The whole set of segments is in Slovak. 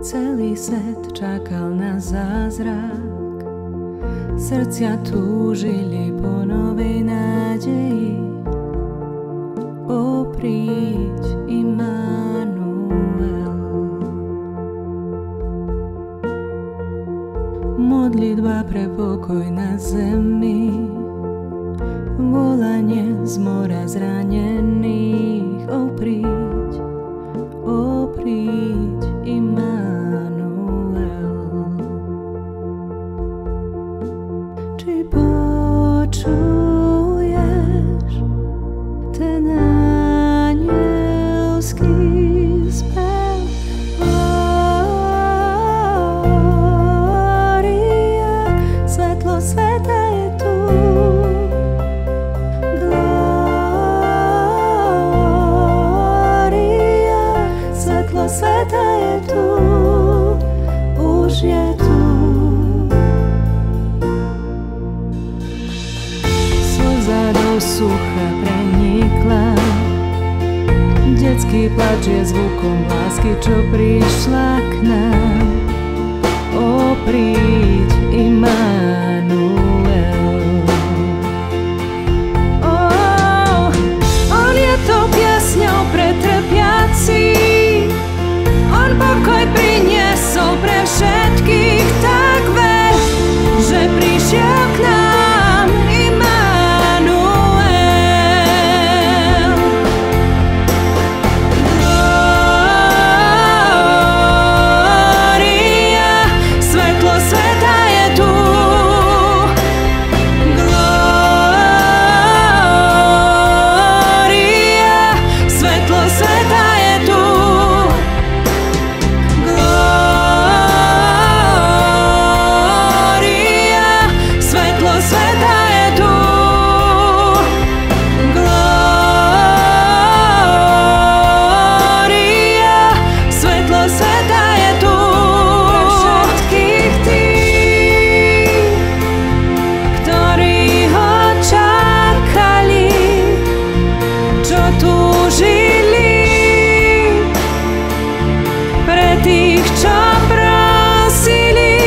Celý svet čakal na zázrak, srdcia túžili po novej nádeji. O, príď, Immanuel. Modlitba pre pokoj na zemi, volanie z mora zranených. O, príď, Immanuel. Či počuješ ten anielský spev? Glória, svetlo sveta je tu. Glória, svetlo sveta je tu. Už je tu. Slza do sucha prenikla, detský plač je zvukom lásky, čo prišla k nám. O, príď, Immanuel. On je to piesňou pre trpiacich, on pokoj priniesol pre všetkých. Tak ver, že prišiel k nám Immanuel. Glória, svetlo sveta je tu. Glória, svetlo sveta je tu. Tých, čo prosili,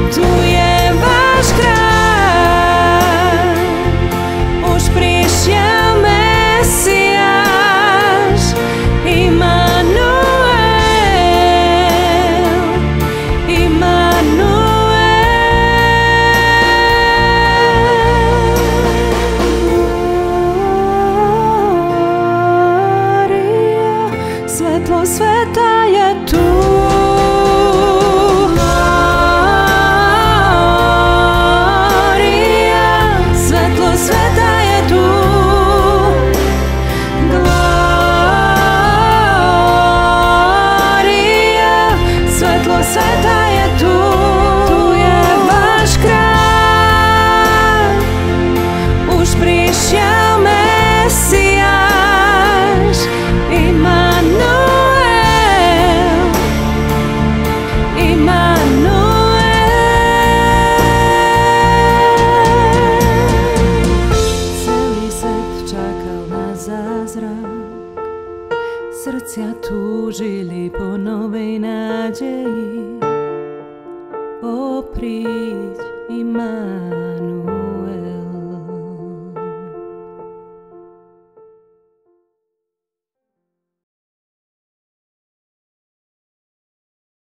tu je váš kráľ. Už prišiel Mesiáš, Immanuel, Glória, svetlo sveta je tu. Glória, svetlo sveta je tu. Glória, svetlo sveta je tu. Tu je váš kráľ. Už prišiel Mesiáš, Immanuel. Srdcia túžili po novej nádeji. O, príď, Immanuel.